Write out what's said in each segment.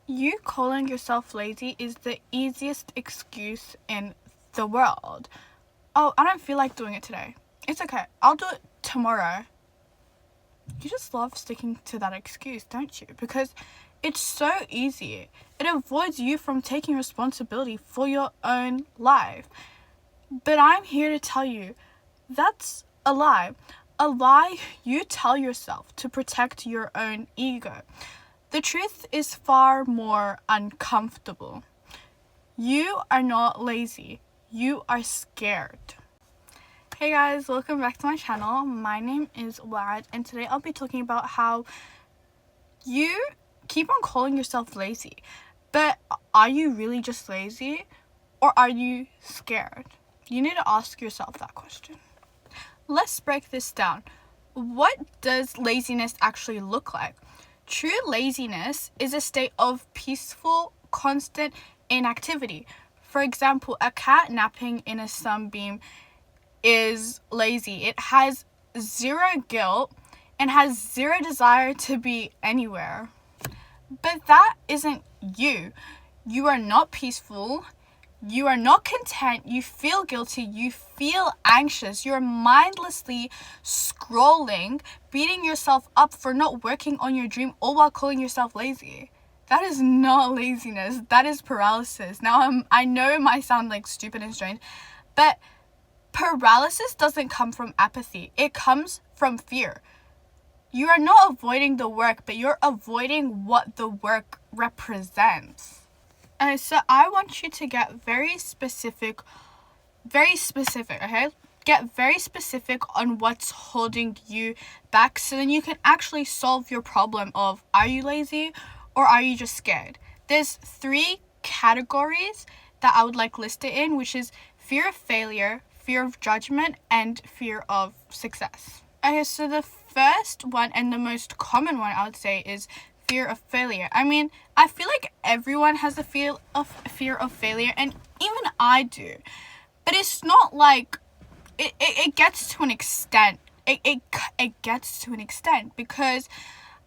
You calling yourself lazy is the easiest excuse in the world. Oh, I don't feel like doing it today. It's okay. I'll do it tomorrow. You just love sticking to that excuse, don't you? Because it's so easy. It avoids you from taking responsibility for your own life. But I'm here to tell you that's a lie. A lie you tell yourself to protect your own ego. The truth is far more uncomfortable. You are not lazy. You are scared. Hey guys, welcome back to my channel. My name is Wad, and today I'll be talking about how you keep on calling yourself lazy. But are you really just lazy, or are you scared? You need to ask yourself that question. Let's break this down. What does laziness actually look like? True laziness is a state of peaceful, constant inactivity. For example, a cat napping in a sunbeam is lazy. It has zero guilt and has zero desire to be anywhere. But that isn't you. You are not peaceful. You are not content. You feel guilty. You feel anxious. You're mindlessly scrolling, beating yourself up for not working on your dream, all while calling yourself lazy. That is not laziness. That is paralysis. Now, I know it might sound like stupid and strange, but paralysis doesn't come from apathy. It comes from fear. You are not avoiding the work, but you're avoiding what the work represents. So I want you to get very specific, okay? Get very specific on what's holding you back so then you can actually solve your problem of, are you lazy or are you just scared? There's 3 categories that I would like listed in, which is fear of failure, fear of judgment, and fear of success. Okay, so the first one and the most common one I would say is fear of failure. I mean, I feel like everyone has a fear of failure, and even I do. But it's not like it gets to an extent. It gets to an extent because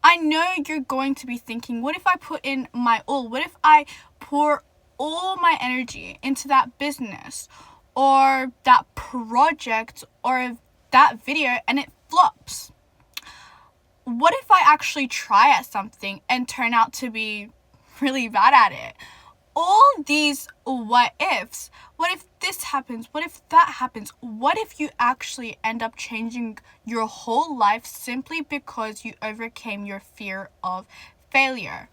I know you're going to be thinking, what if I put in my all? What if I pour all my energy into that business or that project or that video and it flops? What if I actually try at something and turn out to be really bad at it? All these what ifs. What if this happens? What if that happens? What if you actually end up changing your whole life simply because you overcame your fear of failure?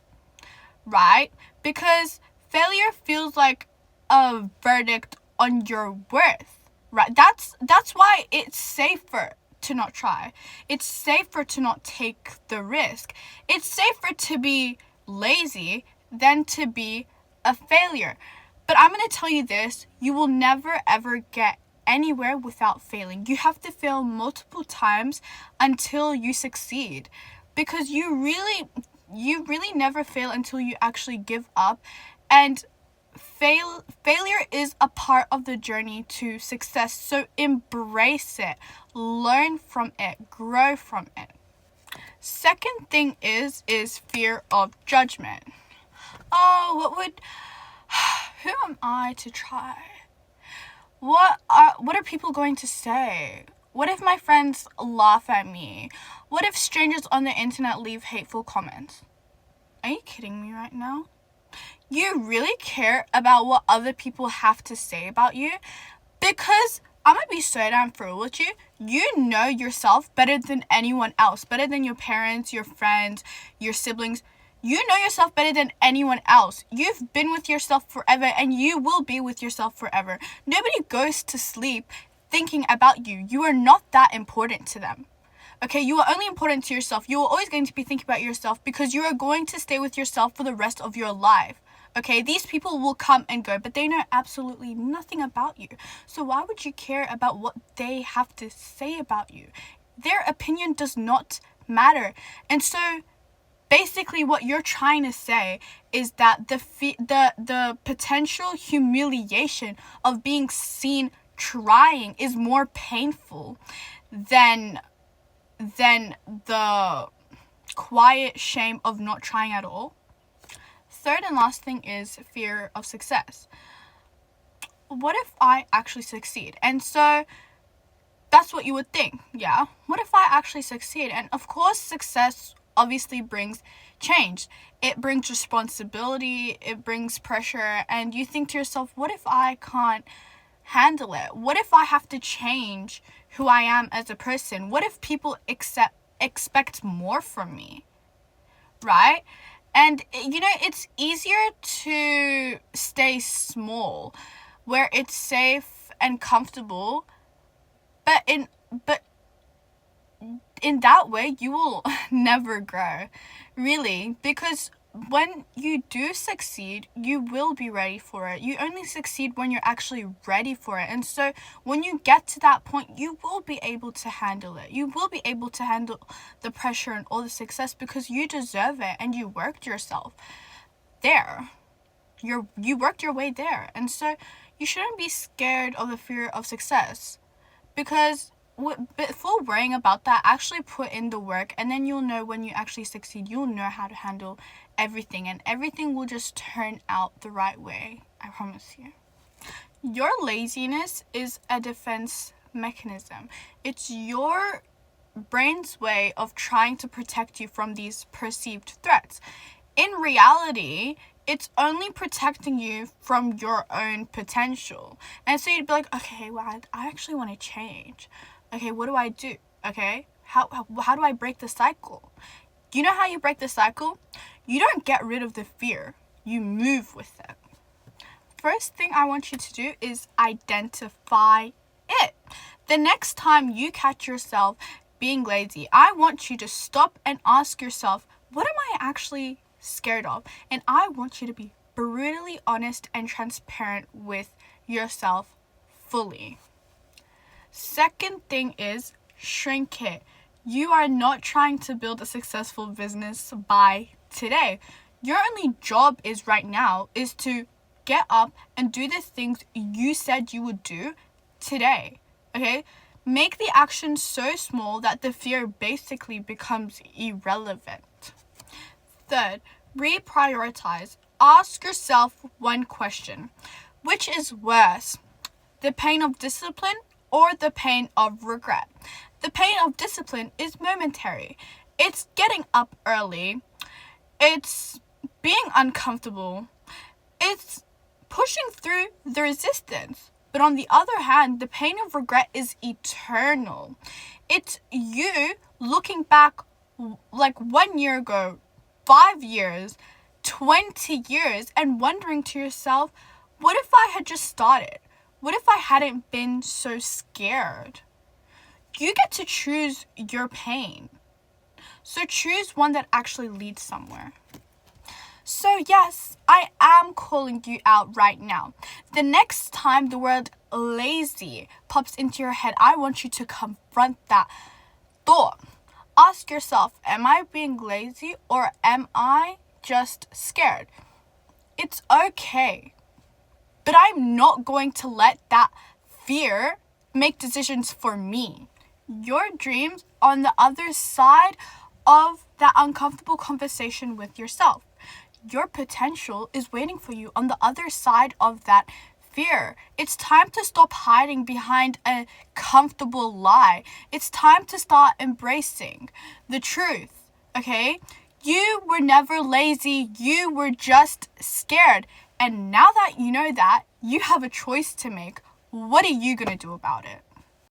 Right? Because failure feels like a verdict on your worth. Right? That's why it's safer to not try. It's safer to not take the risk. It's safer to be lazy than to be a failure. But I'm going to tell you this, you will never ever get anywhere without failing. You have to fail multiple times until you succeed, because you really never fail until you actually give up. And failure is a part of the journey to success. So embrace it, learn from it, grow from it. Second thing is fear of judgment. Oh, who am I to try? What are people going to say? What if my friends laugh at me? What if strangers on the internet leave hateful comments? Are you kidding me right now? You really care about what other people have to say about you? Because I'm gonna be so damn real with you. You know yourself better than anyone else, better than your parents, your friends, your siblings. You know yourself better than anyone else. You've been with yourself forever and you will be with yourself forever. Nobody goes to sleep thinking about you. You are not that important to them. Okay, you are only important to yourself. You are always going to be thinking about yourself because you are going to stay with yourself for the rest of your life. Okay, these people will come and go, but they know absolutely nothing about you. So why would you care about what they have to say about you? Their opinion does not matter. And so basically what you're trying to say is that the potential humiliation of being seen trying is more painful than the quiet shame of not trying at all. third and last thing is fear of success. What if I actually succeed? And so that's what you would think, yeah? What if I actually succeed? And of course, success obviously brings change. It brings responsibility, it brings pressure, and you think to yourself, what if I can't handle it? What if I have to change who I am as a person? What if people expect more from me? Right? And it's easier to stay small where it's safe and comfortable, but in that way you will never grow, really, because when you do succeed, you will be ready for it. You only succeed when you're actually ready for it. And so when you get to that point, you will be able to handle it. You will be able to handle the pressure and all the success because you deserve it and you worked yourself there. You worked your way there. And so you shouldn't be scared of the fear of success, because before worrying about that, actually put in the work, and then you'll know when you actually succeed, you'll know how to handle everything, and everything will just turn out the right way. I promise you. Your laziness is a defense mechanism. It's your brain's way of trying to protect you from these perceived threats. In reality, it's only protecting you from your own potential. And so you'd be like, okay, well, I actually want to change. Okay, what do I do? Okay, how do I break the cycle? You know how you break the cycle? You don't get rid of the fear. You move with it. First thing I want you to do is identify it. The next time you catch yourself being lazy, I want you to stop and ask yourself, what am I actually scared of? And I want you to be brutally honest and transparent with yourself fully. Second thing is shrink it. You are not trying to build a successful business by today. Your only job is right now is to get up and do the things you said you would do today. Okay? Make the action so small that the fear basically becomes irrelevant. Third, reprioritize. Ask yourself one question. Which is worse, the pain of discipline or the pain of regret? The pain of discipline is momentary. It's getting up early. It's being uncomfortable. It's pushing through the resistance. But on the other hand, the pain of regret is eternal. It's you looking back like 1 year ago, 5 years, 20 years, and wondering to yourself, what if I had just started? What if I hadn't been so scared? You get to choose your pain. So choose one that actually leads somewhere. So yes, I am calling you out right now. The next time the word lazy pops into your head, I want you to confront that thought. Ask yourself, am I being lazy or am I just scared? It's okay. But I'm not going to let that fear make decisions for me. Your dreams are on the other side of that uncomfortable conversation with yourself. Your potential is waiting for you on the other side of that fear. It's time to stop hiding behind a comfortable lie. It's time to start embracing the truth, okay? You were never lazy. You were just scared. And now that you know that, you have a choice to make. What are you going to do about it?